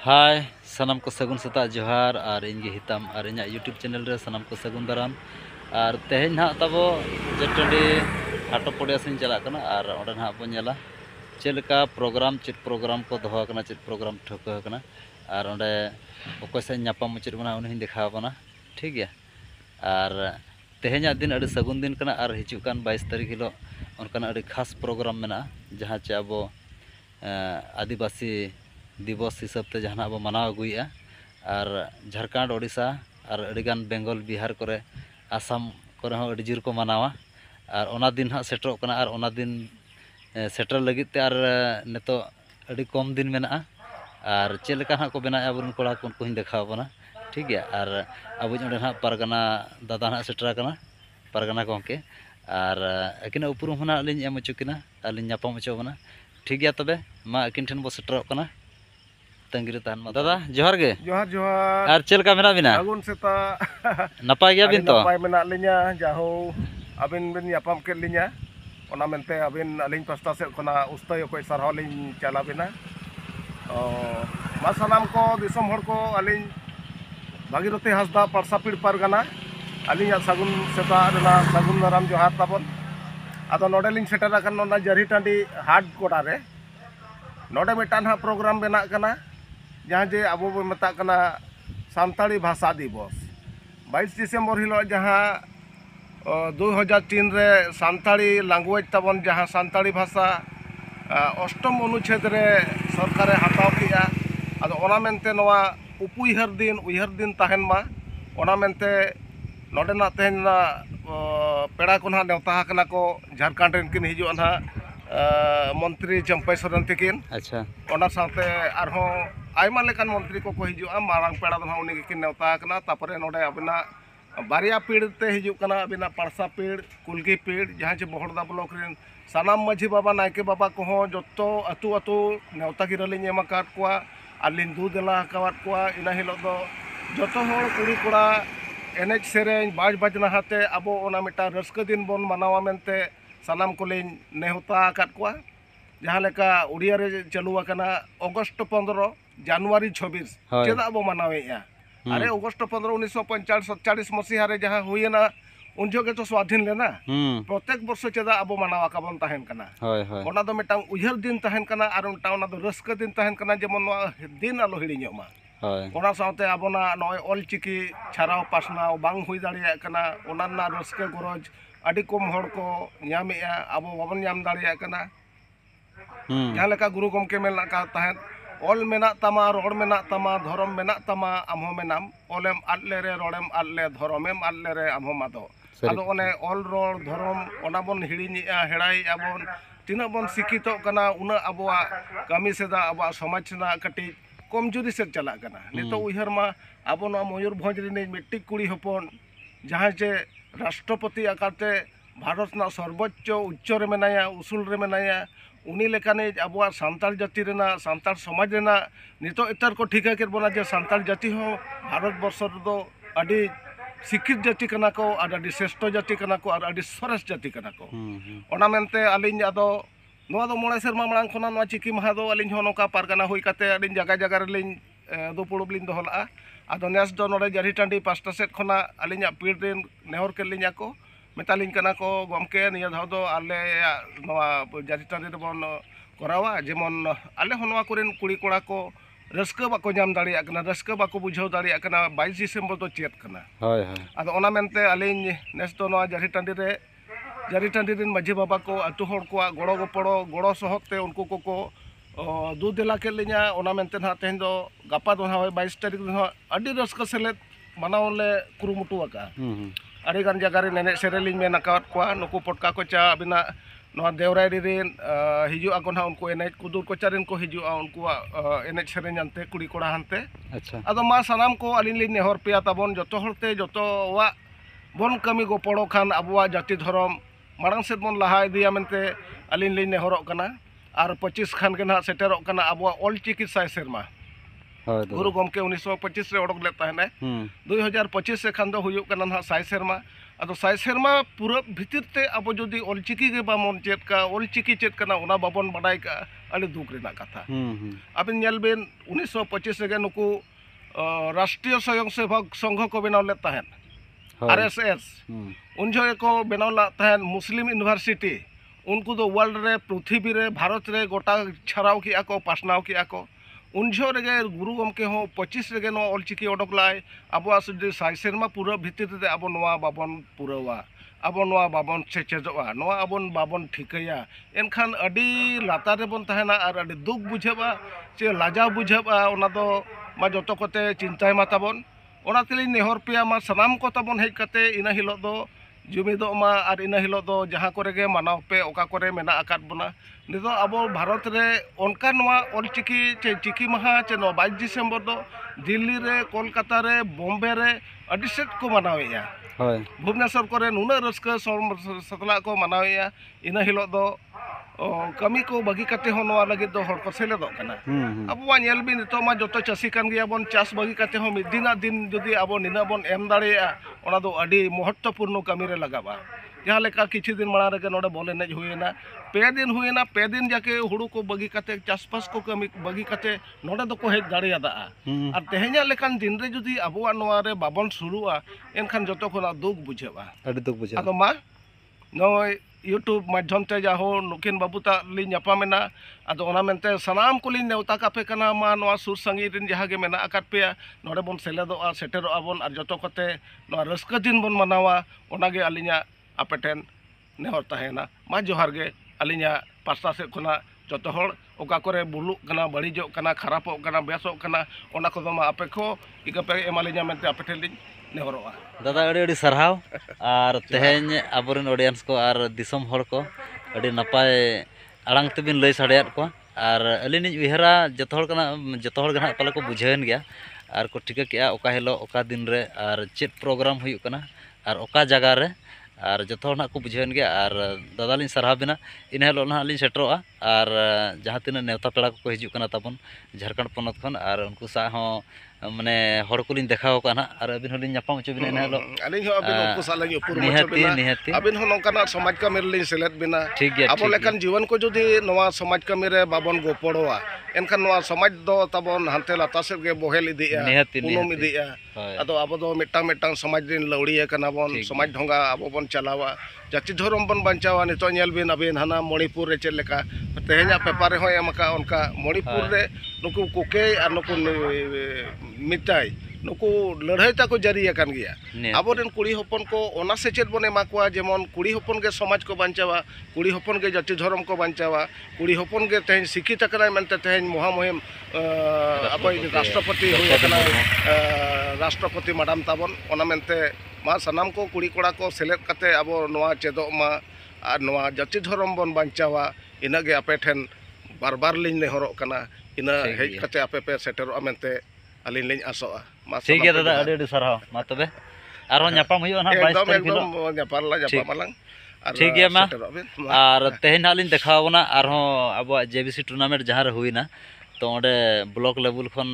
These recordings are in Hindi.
हाय सनम को सगुन सता जोहार और इनगे हितम और इन यूट्यूब चैनल रे सनम को सगुन दाराम और तेहन ना तबो जटंडी हाटो पड़िया से चला कना और ओडे ना बो नेला चेलका प्रोग्राम को दोहो कना चेत प्रोग्राम ठोको कना और ओडे ओको से न्यापाम मुचिर बना उन्हें दिखावा बना ठीक गया और तेहन दिन अड़ी सगुन दिन कना और हिजुकान 22 तारीख हिलो उनकाना अड़ी खास प्रोग्राम मेना जहाँ चे अब आदिवासी दिवस हिसाब से जहाँ अब मनाव अगुआ और झारखंड ओडिशा और अड़ीगान बेंगल बिहार करे आसाम करे अड़ी जोर को मनावा और ओना दिन हाँ सेटरों कना और ओना दिन सेटर लगित ते और नितो अड़ी कम दिन मेना और चेलका हाँ को बनाया अब कोड़ा को उनको देखाव बना ठीक है और अब ओडे हाँ पारगाना दादा हाँ सेटरा कना पारगाना गंके और अकिन उपरूम होना अलिन एम चुकिना अलिन नापाम चो बना ठीक गया तबे मा अकिन ठन बो सेटरों कना तंगिरे तान मा दादा जोहार गे जोहार जोहार और चेलका मेना बिना अगुन सेता नपाय गया बिन तो नपाय मेना लिnya जाहो अबिन बिन यापाम के लिnya ओना मेनते अबिन अलिन पास्ता से कोना उस्तय को सरहाव लिन चला बिना मा सनाम को दिसम हर को अलिन भागीरथी हासदा पारसापीड़ पारगाना अलिन सगुन सेता रना सगुन दाराम जोहार ताबन आदो नोडे लिन सेटरा कन नोना जरी टांडी हाट कोडा रे नोडे मिटान हा प्रोग्राम बेना कना जहाँ जे अब बो मता कना सानताड़ी भाषा दिवस 22 डिसेम्बर हिलो जहाँ 2003 रे सानताड़ी लैंग्वेज तबन जहाँ सानताड़ी भाषा अष्टम अनुच्छेद रे सरकारे हटाव किया आदो ओना मेनते नोवा उपुइहर दिन तहन मा ओना मेनते नोडेना तेहना पेड़ा को ना नेवता कना को झारखंड रेन किन हिजुआ ना मंत्री चंपई सोरेन तकिन अच्छा ओना साथे आरहों आयमा लेकान मंत्री को हिजुआ मारांग पेड़ा दो उनी किन नेवता कना तापरे नोडे अबिना बारिया पीड़ ते हिजु कना अबिना पारसा पीड़ कुलगी पीड़ जहाँ चे बहड़दा ब्लॉक रेन सानाम माझी बाबा नायके बाबा को जो अतु अतु नेवता गिरलिन एम आकाद कोआ आलिन दू देला हकावाद कोआ इना हिलो दो जतो होड़ कुड़ी कोड़ा एनेज सेरें बाज बाजना हाते अब ओना मिटा रस्क दिन बन मनावा मेनते सानाम को लिन नेवता आकाद कोआ जहाँ लेका उड़िया रे चलुआ कना अगस्त 15 जनवरी 26 चेदा अब मनावेया अरे अगस्त 15 1945 मसीहा रे जहाँ हुईना उन जोगे तो स्वाधीन लेना प्रत्येक वर्ष चेदा अब मनावा काबन तहन कना ओना दो मिटांग उयहर दिन तहन कना और उनटा ओना दो रस्क दिन तहन कना जेमन दिन आलो हिड़िñोमा ओना साथे आबोना नय ऑलचिकी छाराव पासनाव बांग हुई दाड़िया कना ओना ना रस्क गरज अडी कम हड़ को ᱧᱟᱢᱮᱜᱼᱟ अब बाबन ᱧᱟᱢ दाड़िया कना जहाँ लेका गुरु गमके मेना का तहन ऑल मेना तमा रोड मेना तमा धर्म मेना तमा आमहो मेनाम ओलेम आदले रे रोडेम आदले धर्मेम आदले रे आमहो मादो आदो ओने ऑल रोड धर्म ओना बोन हिड़िñेआ हेड़ाई आबोन तिना बोन शिक्षितो कना उना अबवा कामी सेदा अबवा समाज ना कटी कमजोरी से चला कना नितो उहर मा आबो ना मयूरभंज रे मिट्टी कुड़ी हपन जहाँ जे राष्ट्रपति आकाते भारत ना सर्वोच्च उच्च रे मेनाया उसूल रे मेनाया उनी लेकाने अबवा सान्ताल जाति रेना सान्ताल समाज रेना नितो इतर को ठिका कर बोना जे सान्ताल जाति हो भारत वर्ष दो अडी शिक्षित जाति कना को और अडी श्रेष्ठ जाति कना को और अडी सरस जाति कना को ओना मेनते अलिन आदो नोआ दो मोड़े सेरमा मांग खना नोआ चिकी महा दो अलिन हो नोका पारगाना हुई काते अलिन जगह जगह रे लिन दो पुड़ुब लिन दोहला आदो नेस दो नोडे जरी टांडी पास्टा सेट खना अलिन पीड़ रेन नेहर के लिन को मेतालिन कना को गमके निया धाव दो आले नोआ जरी टांडी रे बन करावा जेमन आले होनवा कोरेन कुड़ी कोड़ा को रस्क बाको जाम दाड़िया कना रस्क बाको बुझाव दाड़िया कना 22 डिसेम्बर दो चेत कना होय होय आदो ओना मेनते अलिन नेस दो नोआ जरी टांडी रेन माझी बाबा को अतु हड़ को गड़ो गपड़ो गड़ो सहते उनको को दू देला के लिया ओना मेनते ना तेहन दो गापा दो ना 22 तारीख दो अडी रस्क सेलेद मनावले कुरुमुटु आका अड़ी गान जगह रे नेने सेरेलिंग में नकावत कोआ नुकु पटका को चा अबिना नोआ देवरायडी रेन हिजुआ को ना उनको एनेज कुदुर को चारेन को हिजुआ उनको एनेज सेरेन जानते कुड़ी कोड़ा हनते अच्छा आदो मा सनाम को अलिन लिन नेहर पेया ताबन जतो हरते जतो वा बन कमी गो पड़ो खान अबवा जाति धर्म मांग सेद बन लहा इदिया मेनते अलिन लिन नेहरोग कना और 25 खान के ना सेटेरोग कना अबवा ऑल चिकी साय सेरमा ᱦᱳᱭ गुरु गमके 1925 रे ओडक लेता है 2025 से खान दो हुयुक कना ना साय सेरमा अदो साय सेरमा पूरा भीतर ते अब जदि ऑलचिकी के बामन चेत का ऑलचिकी चेत कना ओना बाबन बडाई का अली दुख रेना कथा अबिन नेल बेन 1925 रे नुकु राष्ट्रीय स्वयंसेवक संघ को बनाव लेता है आरएसएस उन जो को बनाव लाता है मुस्लिम यूनिवर्सिटी उनको दो वर्ल्ड रे पृथ्वी रे भारत रे गोटा छराव किया को पासनाव किया को उन जो रेगे गुरु गमके हो 25 रेगे नो ऑलचिकी ओडक लाय आबो सुदि साय सेरमा पूरा भीतर ते आबो नोआ बाबन पुरावा आबो नोआ बाबन सेचेजोआ नोआ आबोन बाबन ठिकैया एनखान अडी लातार रे बन तहना आर अडी दुख बुझेबा से लाजा बुझेबा ओना दो मा जतो कोते चिंताय मा ताबन ओना तेली नेहर पेया मा सनाम को ताबन हेज कते इना हिलो दो जुमिदो मा आर इना हिलो दो जहां करे गे मानाव पे ओका करे मेना आकात बना नितो आबो भारत रे ओनका नोआ ऑलचिकी चे चिकी महा चे नो 22 दिसंबर दो दिल्ली रे कोलकाता रे बॉम्बे रे अडी सेट को मनावेया भुवनेश्वर करे नुना रस्का सतला को मनावेया इना हिलो दो कमी को बगी कते हो नोआ लगे दो हर को सेले दो कना अब वा नेल बिन तो मा जतो चासी कान गया बन चास बगी कते हो मिदिना दिन जदि आबो निना बन एम दाड़ेया ओना दो अडी महत्वपूर्ण कमी रे लगाबा जहाँ लेका किछि दिन माड़ा रे नोडे बॉल एनेज हुईना पे दिन जाके हुड़ू को बगी कते चासपास को कमी बगी कते नोडे दो को हेज दाड़ेयादा और तेहे냐 लेकान दिन रे जदि आबोआ नोआ रे बाबन शुरुआ एनखान जतो खोना दुख बुझेबा अडी दुख बुझेबा आदो मा नोय यूट्यूब माध्यम ते जाहो नुकिन बाबूता लिन ᱧᱟᱯᱟᱢᱮᱱᱟ आदो ओना मेनते सनाम को लिन नेवता कापे कना मा नोआ सुर संगी रिन जहाँ गे मेना आकात पेया नोडे बन सेलेदोआ सेटेरोआ बन आर जतो कते नोआ रस्का दिन बन मनावा ओना गे अलिnya आपेटेन नेहर ताहेना मा जोहार गे अलिnya पास्ता से खोना जतो हर ओका करे बुलुक कना बड़िजो कना खरापो कना बेसो कना ओना को मा आपे को इकापे एमालिnya मेनते आपेटेन लिन नेहरोआ दादा अड़ी अड़ी सरहाव और तेहेñ आबोरेन ऑडियंस को और दिसम हर को अड़ी नपाय आड़ांग तेबिन लय साड़ेयात को और अलिनी उहरा जतो हर कना जतो हर गना पाले को बुझेन गया और को ठिका के ओका हेलो ओका दिन रे और चेत प्रोग्राम हुई कना और ओका जगह रे और जतो हर ना को बुझेन गया और दादा लिन सरहाव बिना इन हेलो ना लिन सेटरोआ और जहाँ तीन नेवता पेड़ा को हिजू कना ताबन झारखंड पोनत खन और उनको सा हो माने हर को लिन देखाव काना और अबिन होलिन ᱧᱟᱯᱟᱢ ᱚᱪᱚ ᱵᱤᱱᱟ ᱮᱱᱦᱤᱞᱳᱜ ᱟᱹᱞᱤᱧ ᱦᱚᱸ ᱟᱹᱵᱤᱱ ᱩᱱᱠᱩ ᱥᱟᱞᱟᱜ ᱞᱤᱧ ᱩᱯᱨᱩᱢ ᱚᱪᱚ ᱵᱤᱱᱟ ᱟᱹᱵᱤᱱ ᱦᱚᱸ ᱱᱚᱝᱠᱟᱱᱟᱜ ᱥᱚᱢᱟᱡᱽ ᱠᱟᱹᱢᱤ ᱨᱮᱞᱤᱧ ᱥᱮᱞᱮᱫ ᱵᱤᱱᱟ ᱟᱵᱚ ᱞᱮᱠᱟᱱ ᱡᱤᱣᱚᱱ ᱠᱚ ᱡᱩᱫᱤ ᱱᱚᱣᱟ ᱥᱚᱢᱟᱡᱽ ᱠᱟᱹᱢᱤ ᱨᱮ ᱵᱟᱵᱚᱱ ᱜᱚᱯᱚᱲᱚᱣᱟ ᱮᱱᱠᱷᱟᱱ ᱱᱚᱣᱟ ᱥᱚᱢᱟᱡᱽ ᱫᱚ ᱛᱟᱵᱚᱱ ᱦᱟᱱᱛᱮ ᱞᱟᱛᱟᱨ ᱥᱮᱫ ᱜᱮ ᱵᱚᱦᱮᱞ ᱤᱫᱤᱜᱼᱟ ᱩᱱᱩᱢ ᱤᱫᱤᱜᱼᱟ ᱟᱫᱚ ᱟᱵᱚ ᱫᱚ ᱢᱤᱫᱴᱟᱝ ᱢᱤᱫᱴᱟᱝ ᱥᱚᱢᱟᱡᱽ ᱨᱮᱱ ᱞᱟᱹᱣᱲᱤᱭᱟᱹ ᱠᱟᱱᱟ ᱵᱚᱱ ᱥᱚᱢᱟᱡᱽ ढोंगा ᱟᱵᱚ ᱵᱚᱱ ᱪᱟᱞᱟᱣᱟ जाति धर्म बन बचावा नितो नेल बिन अबिन हाना मणिपुर रे चेद लेका तेहे냐 पेपर रे होय एमका उनका मणिपुर रे नुकु कुके और नुकु मिटाई नुकु लड़ाई ताको जारी अकान गया आबोरेन कुड़ी हपन को ओना सेचेद बन एमा कोआ जेमन कुड़ी हपन के समाज को बचावा कुड़ी हपन के जाति धर्म को बचावा कुड़ी हपन के तेहेñ शिक्षित अकना मनते तेहेñ महामहिम अब राष्ट्रपति होय अकना राष्ट्रपति मैडम ताबन ओना मेनते मा सनाम को कुड़ी कोड़ा को सेलेद कते अब नोआ चेदो मा और नोआ जाति धर्म बन बचावा इना गे आपे ठेन बार बार लिन नेहरो कना इना हेज कते आपे पे सेटेरो मेनते अलिन लिन आसोआ मा ठीक है दादा अड़ी अड़ी सरहाव मा तबे आरो ᱧᱟᱯᱟᱢ हुयो ना 22 तारीख हिलो ᱧᱟᱯᱟᱢᱟᱞᱟᱝ ठीक है मा और तेहेñ ना लिन देखावना आरो अब जेबीसी टूर्नामेंट जहाँ रे हुईना तो ओंडे ब्लॉक लेवल खन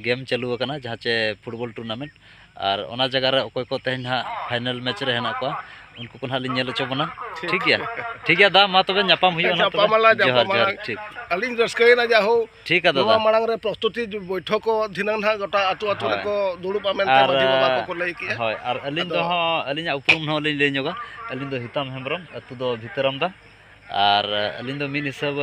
गेम चालू कना जहाँ चे फुटबॉल टूर्नामेंट और ओना जगह रे ओकोय को तेहेñ ना फाइनल मैच रे हेना को उनको को ना लिन नेल चबना ठीक है दा मा तबे ᱧᱟᱯᱟᱢ हुयो ना ᱧᱟᱯᱟᱢᱟᱞᱟ ठीक अलिन रस्कैना जाहो ठीक है दादा नोआ मांग रे प्रस्तुति बैठक को धिनां ना गोटा आतु आतु रे को दुड़ुबा मेनते माजी बाबा को लई किया होय और अलिन दो अलिन उपरुम हो लिन ले ᱧᱚᱜᱟ अलिन दो हिताम हेम्ब्रम अतु दो भितरम दा और अलिन दो मिन हिसाब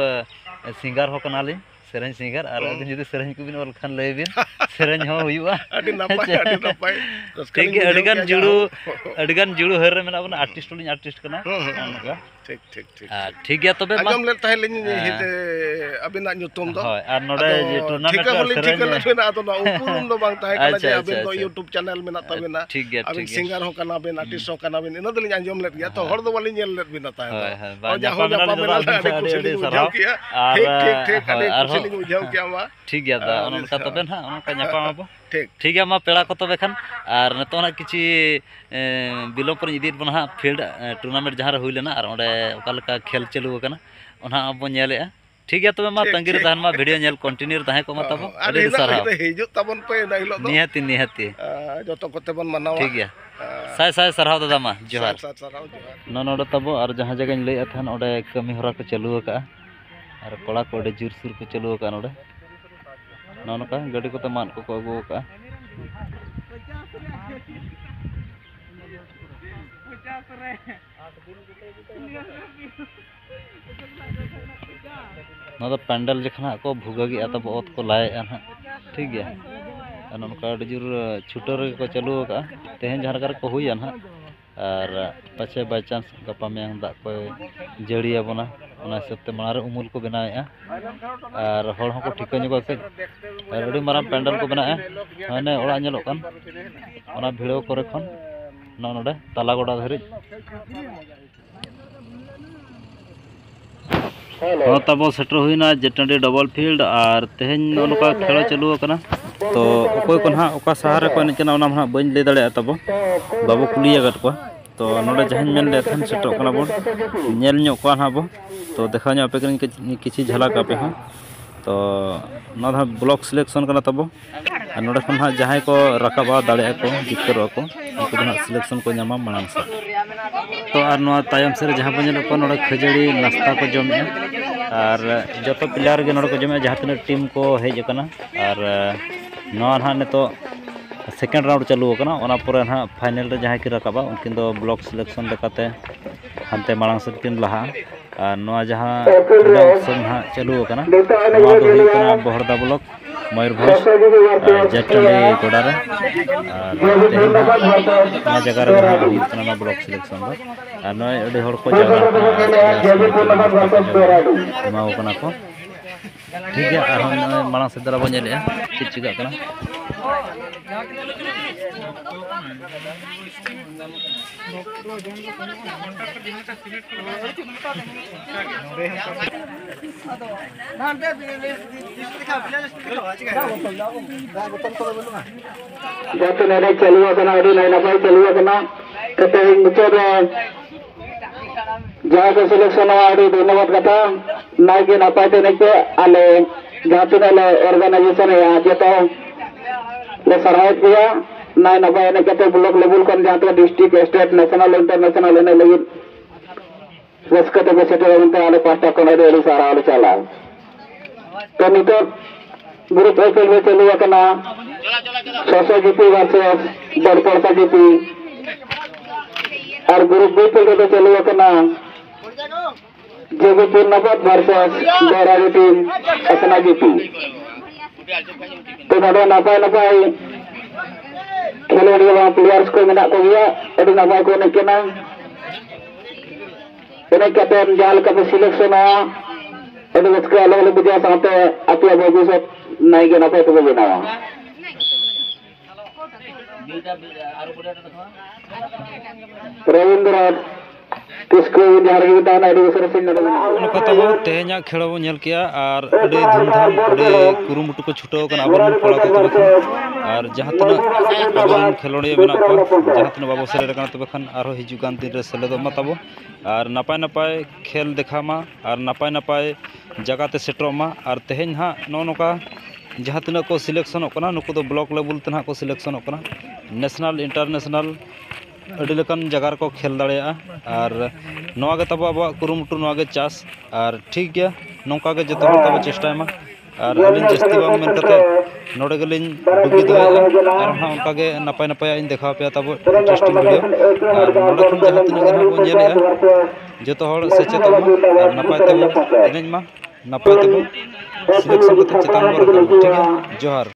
सिंगर हो कना लिन सेरेñ सिंगर और अबिन जुदी सेरेñ को बिन ओल खान लय बिन सेरेñ हो हुआ अडी नपाय ठीक है अडिगान जुड़ू हर रे मेना बन आर्टिस्ट लिन आर्टिस्ट कना अनका ठीक है तबे आजम ले ताहे लिन हिते अबिना ᱧᱩᱛᱩᱢ दो होय और नोडे जे टूर्नामेंट ठीक है लेना आदो ना उपरुम दो बांग ताहे कना जे अबिन दो यूट्यूब चैनल मेना तबिना ठीक है अबिन सिंगर हो कना बिन आर्टिस्ट हो कना बिन इना दो लिन आजम ले गया तो हर दो वाली नेल ले बिना ताहे और जा हो जा मेना अडी कुछ बुझाव किया ठीक अडी कुछ बुझाव किया मा ठीक है दा उनका तबे ना उनका ᱧᱟᱯᱟᱢ आबो ठीक है मा पेड़ा को तबे खान और नतोना किछि बिलो पर इदित बना फील्ड टूर्नामेंट जहाँ रे हुई लेना और ओंडे ओका लेका खेल चालू कना ओना अब नेलेआ ठीक है तबे मा तंगी रे तहन मा वीडियो नेल कंटिन्यू रे तहे को मा तबो अडी सारा हिजुग ताबन पे ना हिलो दो निहाती जतो कोते बन मनावा ठीक है साय सरहाव दादा मा जोहार साराव जोहार नोडे तबो और जहां जगह लई अथन ओडे कमी हरा को चालू का और कोड़ा को ओडे जुर सुर को चालू का नोडे नोनका गाड़ी को मान को अगू का पैंडल जखना को भुगागी तब ओत को लाए ना ठीक है नौका जुर छुटो रे को चालू का तेहन जहाँ को हुई ना और पाचे बाई चांस गपा में दाग को जड़िया बना हिसाब से मारे उमुल को बनाए और हर को ठिका से और माराम पैंडल को बनाए हाँ ओड़ा नेलोकान भिड़ो करे खन नोडे तला गोड़ा धारि हाँ तब सेटर हुईना जेटंडी डबल फील्ड और तेहन नौका खेल चालू करना तो अकोय को ना ओका शहर को एनचना ना बन लई दाड़े तब बाबू कुलिया गट को तो नोडे जहां मेन ले थन सेटर कना बो नेल ᱧᱚᱜ को ना बो तो देखा ᱧᱚᱜ पे किछि झलक आपे हाँ तो ना ब्लॉक सिलेक्शन करना तब नोडे खन हाँ जहां को रकाबा दाड़े को जिक्र को उनको ना सिलेक्शन को नामा मांग से तो और नोआ तायम से जहां बन को नोडे खजड़ी नाश्ता को जमे और जो प्लेयर के नोडे को जमे जहां तीन टीम को हेज करना और नोआ ना ने तो सेकेंड राउंड चालू करना ओना परे ना फाइनल रे जहां की रकाबा उनकिन दो ब्लॉक सिलेक्शन लेकाते हनते मांग से किन लहा और नोआ जहां उत्सव ना चालू करना नोआ दो हुई करना बहरदा ब्लॉक मयूरभंज जटंडी गोड़ा रे और जगह रे हुई करना ब्लॉक सिलेक्शन दो और नोय अडी हर को जगह मा ओकना को ठीक है और हम मांग से दरा बन ले चीज चिका करना जाते नरे चलुआ कना अडी नय नपाय चलुआ कना कते मुचर जहां को सिलेक्शन अडी धन्यवाद कथा नाय के नपाय ते नके आले जाते नले ऑर्गेनाइजेशन है जेतो ले सरहायत किया नाय नपाय ने कते ब्लॉक लेवल kon जहां तक डिस्ट्रिक्ट स्टेट नेशनल इंटरनेशनल ने लगी रस्कते को सेटे उनते आले पास्ता को ने अडी सारा आले चला तो नितो ग्रुप एफएल में चलू कना सोसो जीपी वर्सेस बड़पड़सा जीपी और ग्रुप बी फील्ड में चलू कना जेबीपी नबत वर्सेस बेरारी टीम असना जीपी तो नडे नपाय नपाय खेलोड़िया प्लेयर्स को मेना को गया अडी नपाय को नेकेना एने कैप्टन जाल का सिलेक्शन आ अडी मस्के अलग अलग बुझा साथे अपने भविष्य नाई के नपाय तो बनावा रविंद्र किसको जहार के ताना एडुकेशन से नडे उनको तब तेहना खेल बो नेल किया और अडी धूमधाम अडी कुरुमुटु को छुटो कना अबन कोड़ा को और जहां तना अबन खेलोड़िया बना को जहां तना बाबू सेरे कना तबे खन आरो हिजु कान दिन रे सेले दो मा तब और नपाय नपाय खेल देखामा और नपाय नपाय जगह ते सेटरोमा और तेहन हा नोका जहां तना को सिलेक्शन कना नुको दो ब्लॉक लेवल तना को सिलेक्शन कना नेशनल इंटरनेशनल अड़ी लेकान जगह को खेल दाड़ेया और नवा के तब अब कुरुमुटु नवा के चास और ठीक गया नौका के जतो तब चेष्टा मा और अलिन जस्ती बांग मेन कते नोडे गलिन डुगी दो और हां उनका के नपाय नपाय इन देखा पे तब इंटरेस्टिंग वीडियो और नोडे खन जहां तिना गना बो नेलेया जतो हर सेचेत और नपाय तब एनेज मा नपाय तब सिलेक्शन कते चेतान बर ठीक है जोहार।